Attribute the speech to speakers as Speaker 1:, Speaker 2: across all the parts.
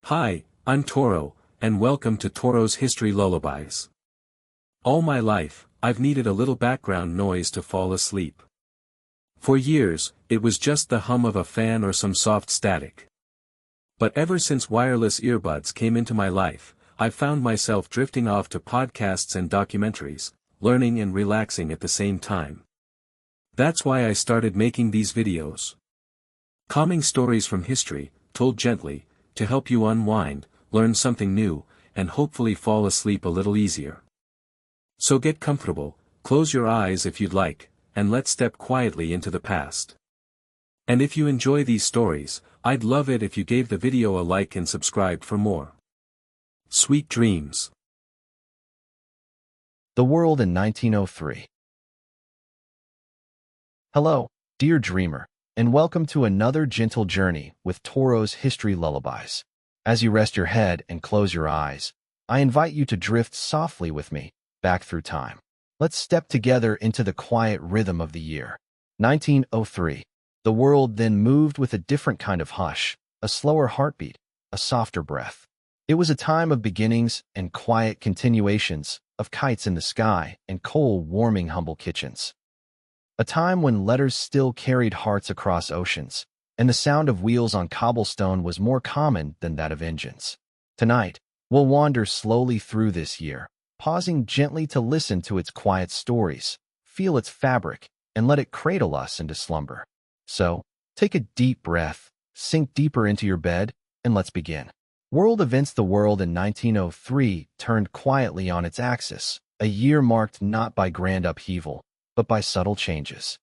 Speaker 1: Hi, I'm Toro, and welcome to Toro's History Lullabies. All my life, I've needed a little background noise to fall asleep. For years, it was just the hum of a fan or some soft static. But ever since wireless earbuds came into my life, I've found myself drifting off to podcasts and documentaries, learning and relaxing at the same time. That's why I started making these videos. Calming stories from history, told gently, to help you unwind, learn something new, and hopefully fall asleep a little easier. So get comfortable, close your eyes if you'd like, and let's step quietly into the past. And if you enjoy these stories, I'd love it if you gave the video a like and subscribed for more. Sweet dreams.
Speaker 2: The World in 1903. Hello, dear dreamer, and welcome to another gentle journey with Toro's History Lullabies. As you rest your head and close your eyes, I invite you to drift softly with me, back through time. Let's step together into the quiet rhythm of the year. 1903. The world then moved with a different kind of hush, a slower heartbeat, a softer breath. It was a time of beginnings and quiet continuations, of kites in the sky and coal warming humble kitchens. A time when letters still carried hearts across oceans, and the sound of wheels on cobblestone was more common than that of engines. Tonight, we'll wander slowly through this year, pausing gently to listen to its quiet stories, feel its fabric, and let it cradle us into slumber. So, take a deep breath, sink deeper into your bed, and let's begin. World events. The world in 1903 turned quietly on its axis, a year marked not by grand upheaval, but by subtle changes.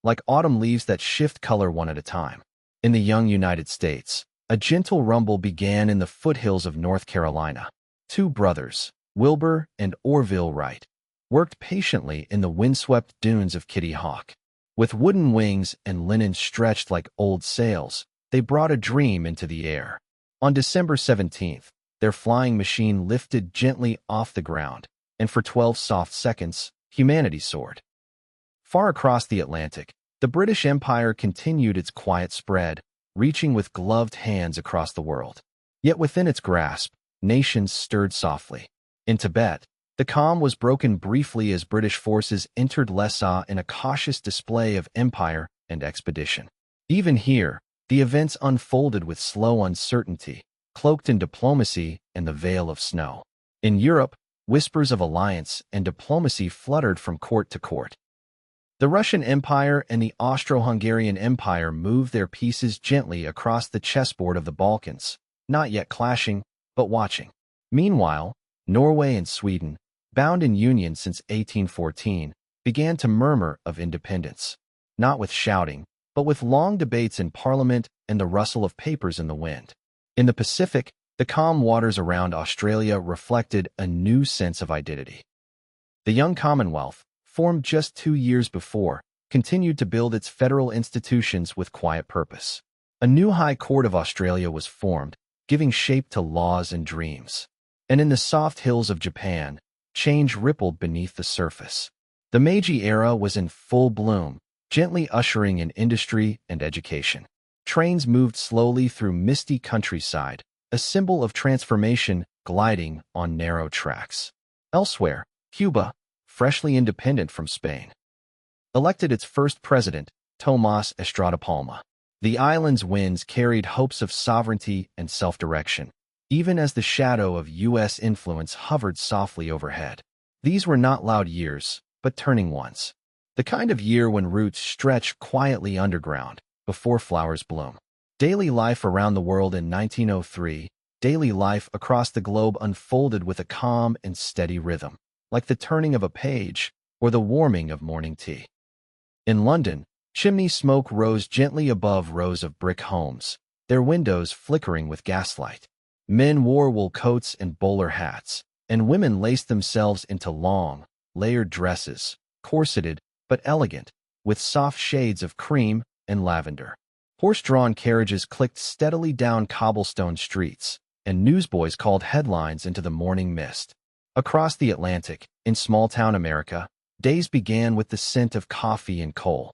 Speaker 2: Like autumn leaves that shift color one at a time. In the young United States, a gentle rumble began in the foothills of North Carolina. Two brothers, Wilbur and Orville Wright, worked patiently in the windswept dunes of Kitty Hawk. With wooden wings and linen stretched like old sails, they brought a dream into the air. On December 17th, their flying machine lifted gently off the ground, and for 12 soft seconds, humanity soared. Far across the Atlantic, the British Empire continued its quiet spread, reaching with gloved hands across the world. Yet within its grasp, nations stirred softly. In Tibet, the calm was broken briefly as British forces entered Lhasa in a cautious display of empire and expedition. Even here, the events unfolded with slow uncertainty, cloaked in diplomacy and the veil of snow. In Europe, whispers of alliance and diplomacy fluttered from court to court. The Russian Empire and the Austro-Hungarian Empire moved their pieces gently across the chessboard of the Balkans, not yet clashing, but watching. Meanwhile, Norway and Sweden, bound in union since 1814, began to murmur of independence, not with shouting, but with long debates in Parliament and the rustle of papers in the wind. In the Pacific, the calm waters around Australia reflected a new sense of identity. The young Commonwealth, formed just 2 years before, continued to build its federal institutions with quiet purpose. A new High Court of Australia was formed, giving shape to laws and dreams. And in the soft hills of Japan, change rippled beneath the surface. The Meiji era was in full bloom, gently ushering in industry and education. Trains moved slowly through misty countryside, a symbol of transformation gliding on narrow tracks. Elsewhere, Cuba, freshly independent from Spain, elected its first president, Tomás Estrada Palma. The island's winds carried hopes of sovereignty and self-direction, even as the shadow of U.S. influence hovered softly overhead. These were not loud years, but turning ones. The kind of year when roots stretch quietly underground, before flowers bloom. Daily life around the world in 1903, daily life across the globe unfolded with a calm and steady rhythm, like the turning of a page or the warming of morning tea. In London, chimney smoke rose gently above rows of brick homes, their windows flickering with gaslight. Men wore wool coats and bowler hats, and women laced themselves into long, layered dresses, corseted but elegant, with soft shades of cream and lavender. Horse-drawn carriages clicked steadily down cobblestone streets, and newsboys called headlines into the morning mist. Across the Atlantic, in small-town America, days began with the scent of coffee and coal.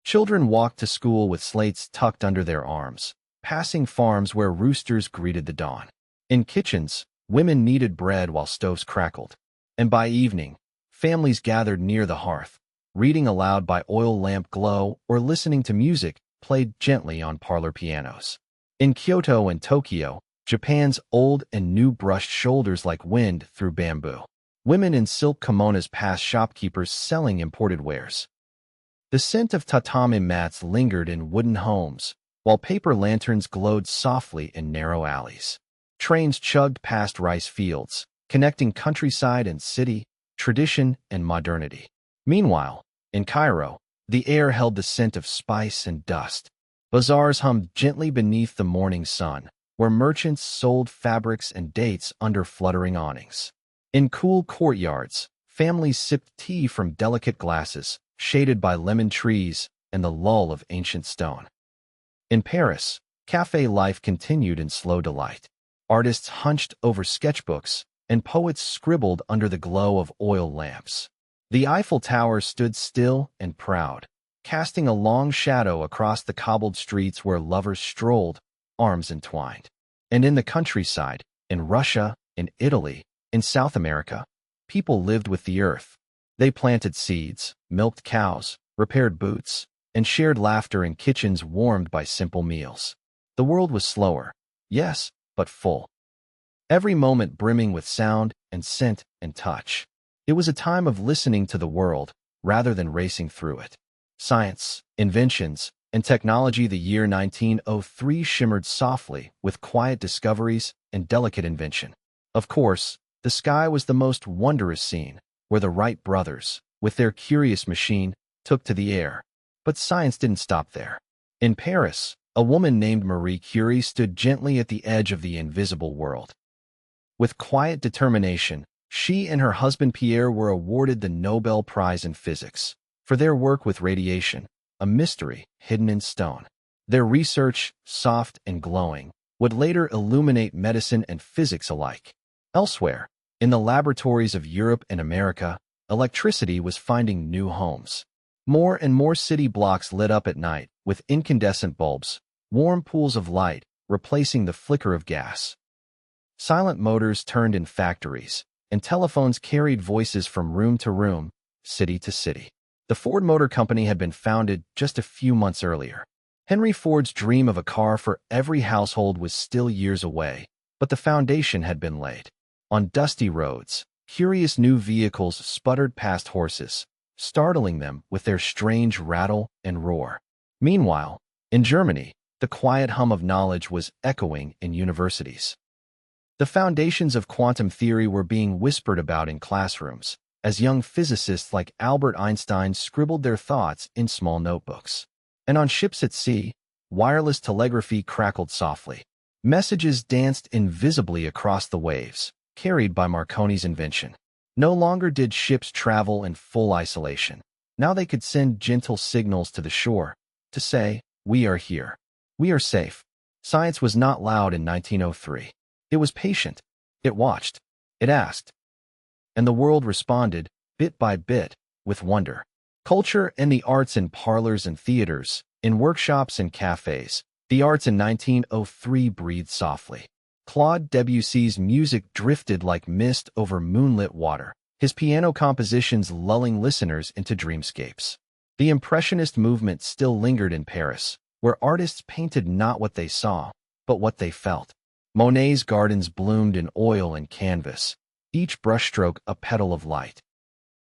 Speaker 2: Children walked to school with slates tucked under their arms, passing farms where roosters greeted the dawn. In kitchens, women kneaded bread while stoves crackled. And by evening, families gathered near the hearth, reading aloud by oil lamp glow or listening to music played gently on parlor pianos. In Kyoto and Tokyo, Japan's old and new brushed shoulders like wind through bamboo. Women in silk kimonos passed shopkeepers selling imported wares. The scent of tatami mats lingered in wooden homes, while paper lanterns glowed softly in narrow alleys. Trains chugged past rice fields, connecting countryside and city, tradition and modernity. Meanwhile, in Cairo, the air held the scent of spice and dust. Bazaars hummed gently beneath the morning sun, where merchants sold fabrics and dates under fluttering awnings. In cool courtyards, families sipped tea from delicate glasses, shaded by lemon trees and the lull of ancient stone. In Paris, cafe life continued in slow delight. Artists hunched over sketchbooks, and poets scribbled under the glow of oil lamps. The Eiffel Tower stood still and proud, casting a long shadow across the cobbled streets where lovers strolled, arms entwined. And in the countryside, in Russia, in Italy, in South America, people lived with the earth. They planted seeds, milked cows, repaired boots, and shared laughter in kitchens warmed by simple meals. The world was slower, yes, but full. Every moment brimming with sound and scent and touch. It was a time of listening to the world rather than racing through it. Science, inventions, and technology. The year 1903 shimmered softly with quiet discoveries and delicate invention. Of course, the sky was the most wondrous scene, where the Wright brothers, with their curious machine, took to the air. But science didn't stop there. In Paris, a woman named Marie Curie stood gently at the edge of the invisible world. With quiet determination, she and her husband Pierre were awarded the Nobel Prize in Physics for their work with radiation, a mystery hidden in stone. Their research, soft and glowing, would later illuminate medicine and physics alike. Elsewhere, in the laboratories of Europe and America, electricity was finding new homes. More and more city blocks lit up at night with incandescent bulbs, warm pools of light replacing the flicker of gas. Silent motors turned in factories, and telephones carried voices from room to room, city to city. The Ford Motor Company had been founded just a few months earlier. Henry Ford's dream of a car for every household was still years away, but the foundation had been laid. On dusty roads, curious new vehicles sputtered past horses, startling them with their strange rattle and roar. Meanwhile, in Germany, the quiet hum of knowledge was echoing in universities. The foundations of quantum theory were being whispered about in classrooms, as young physicists like Albert Einstein scribbled their thoughts in small notebooks. And on ships at sea, wireless telegraphy crackled softly. Messages danced invisibly across the waves, carried by Marconi's invention. No longer did ships travel in full isolation. Now they could send gentle signals to the shore to say, "We are here. We are safe." Science was not loud in 1903. It was patient. It watched. It asked. And the world responded, bit by bit, with wonder. Culture and the arts in parlors and theaters, in workshops and cafes. The arts in 1903 breathed softly. Claude Debussy's music drifted like mist over moonlit water, his piano compositions lulling listeners into dreamscapes. The Impressionist movement still lingered in Paris, where artists painted not what they saw, but what they felt. Monet's gardens bloomed in oil and canvas, each brushstroke a petal of light.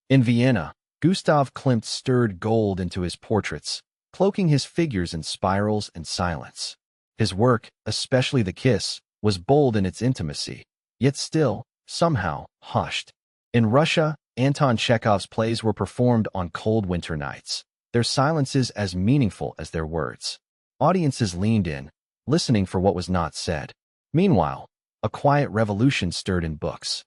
Speaker 2: In Vienna, Gustav Klimt stirred gold into his portraits, cloaking his figures in spirals and silence. His work, especially The Kiss, was bold in its intimacy, yet still, somehow, hushed. In Russia, Anton Chekhov's plays were performed on cold winter nights, their silences as meaningful as their words. Audiences leaned in, listening for what was not said. Meanwhile, a quiet revolution stirred in books.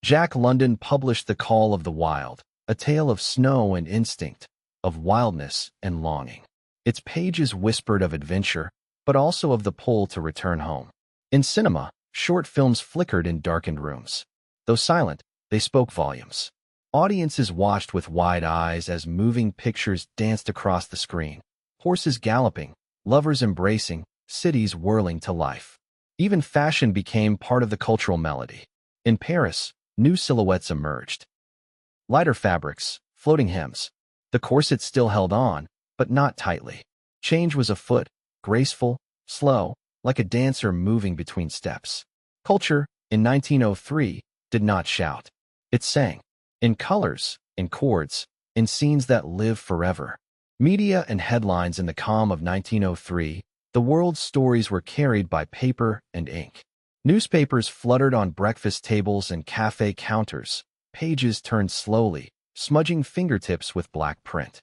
Speaker 2: Jack London published The Call of the Wild, a tale of snow and instinct, of wildness and longing. Its pages whispered of adventure, but also of the pull to return home. In cinema, short films flickered in darkened rooms. Though silent, they spoke volumes. Audiences watched with wide eyes as moving pictures danced across the screen. Horses galloping, lovers embracing, cities whirling to life. Even fashion became part of the cultural melody. In Paris, new silhouettes emerged. Lighter fabrics, floating hems. The corset still held on, but not tightly. Change was afoot, graceful, slow, like a dancer moving between steps. Culture, in 1903, did not shout. It sang. In colors, in chords, in scenes that live forever. Media and headlines in the calm of 1903, the world's stories were carried by paper and ink. Newspapers fluttered on breakfast tables and cafe counters. Pages turned slowly, smudging fingertips with black print.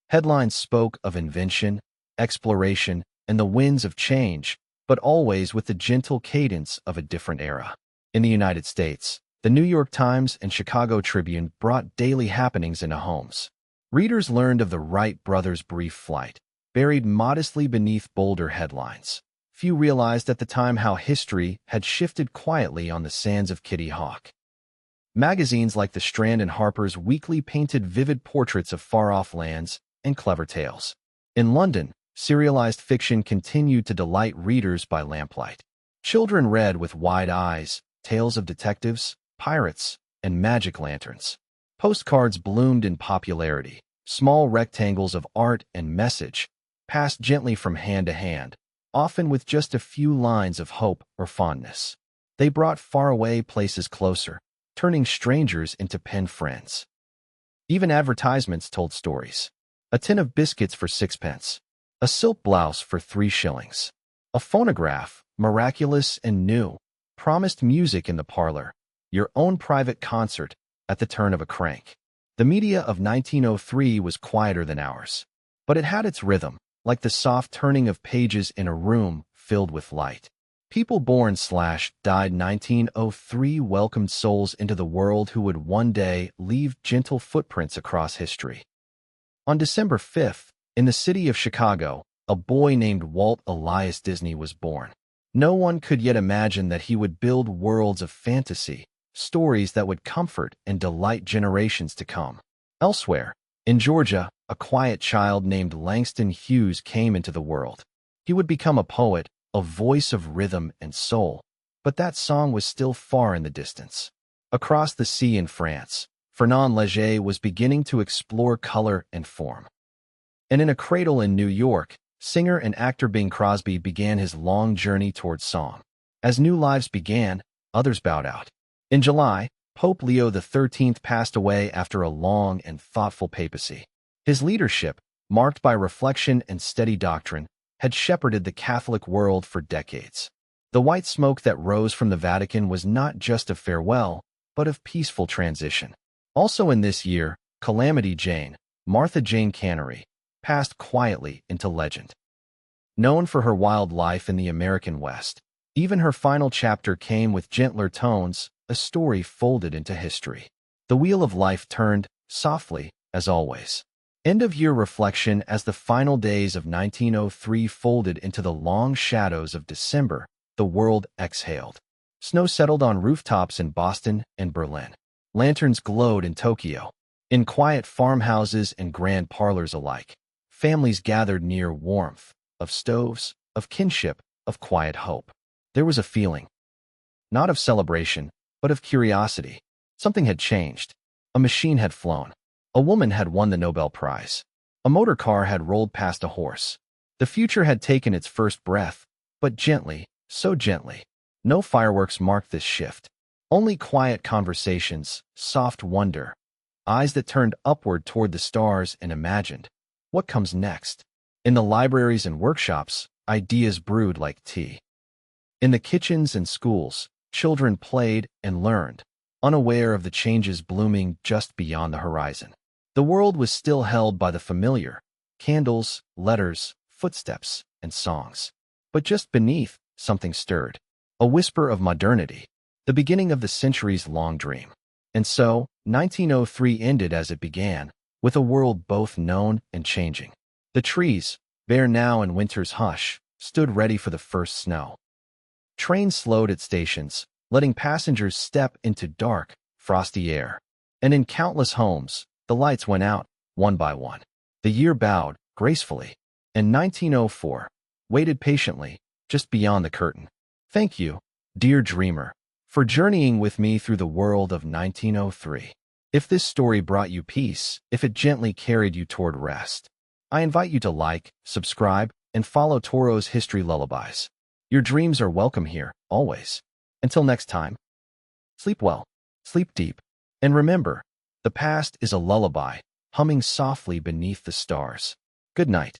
Speaker 2: Headlines spoke of invention, exploration, and the winds of change, but always with the gentle cadence of a different era. In the United States, the New York Times and Chicago Tribune brought daily happenings into homes. Readers learned of the Wright brothers' brief flight, buried modestly beneath bolder headlines. Few realized at the time how history had shifted quietly on the sands of Kitty Hawk. Magazines like The Strand and Harper's Weekly painted vivid portraits of far-off lands and clever tales. In London, serialized fiction continued to delight readers by lamplight. Children read with wide eyes tales of detectives, pirates, and magic lanterns. Postcards bloomed in popularity. Small rectangles of art and message passed gently from hand to hand, often with just a few lines of hope or fondness. They brought faraway places closer, turning strangers into pen friends. Even advertisements told stories. A tin of biscuits for 6 pence. A silk blouse for 3 shillings. A phonograph, miraculous and new, promised music in the parlor, your own private concert at the turn of a crank. The media of 1903 was quieter than ours, but it had its rhythm, like the soft turning of pages in a room filled with light. People born/died 1903 welcomed souls into the world who would one day leave gentle footprints across history. On December 5th, in the city of Chicago, a boy named Walt Elias Disney was born. No one could yet imagine that he would build worlds of fantasy, stories that would comfort and delight generations to come. Elsewhere, in Georgia, a quiet child named Langston Hughes came into the world. He would become a poet, a voice of rhythm and soul, but that song was still far in the distance. Across the sea in France, Fernand Léger was beginning to explore color and form. And in a cradle in New York, singer and actor Bing Crosby began his long journey towards song. As new lives began, others bowed out. In July, Pope Leo XIII passed away after a long and thoughtful papacy. His leadership, marked by reflection and steady doctrine, had shepherded the Catholic world for decades. The white smoke that rose from the Vatican was not just of farewell, but of peaceful transition. Also in this year, Calamity Jane, Martha Jane Canary, passed quietly into legend. Known for her wild life in the American West, even her final chapter came with gentler tones, a story folded into history. The wheel of life turned, softly, as always. End-of-year reflection as the final days of 1903 folded into the long shadows of December, the world exhaled. Snow settled on rooftops in Boston and Berlin. Lanterns glowed in Tokyo. In quiet farmhouses and grand parlors alike, families gathered near warmth, of stoves, of kinship, of quiet hope. There was a feeling, not of celebration, but of curiosity. Something had changed. A machine had flown. A woman had won the Nobel Prize. A motor car had rolled past a horse. The future had taken its first breath, but gently, so gently. No fireworks marked this shift. Only quiet conversations, soft wonder, eyes that turned upward toward the stars and imagined, what comes next? In the libraries and workshops, ideas brewed like tea. In the kitchens and schools, children played and learned, unaware of the changes blooming just beyond the horizon. The world was still held by the familiar, candles, letters, footsteps, and songs. But just beneath, something stirred. A whisper of modernity, the beginning of the centuries-long dream. And so, 1903 ended as it began, with a world both known and changing. The trees, bare now in winter's hush, stood ready for the first snow. Trains slowed at stations, letting passengers step into dark, frosty air. And in countless homes, the lights went out, one by one. The year bowed, gracefully. And 1904, waited patiently, just beyond the curtain. Thank you, dear dreamer, for journeying with me through the world of 1903. If this story brought you peace, if it gently carried you toward rest, I invite you to like, subscribe, and follow Toro's History Lullabies. Your dreams are welcome here, always. Until next time, sleep well, sleep deep, and remember, the past is a lullaby, humming softly beneath the stars. Good night.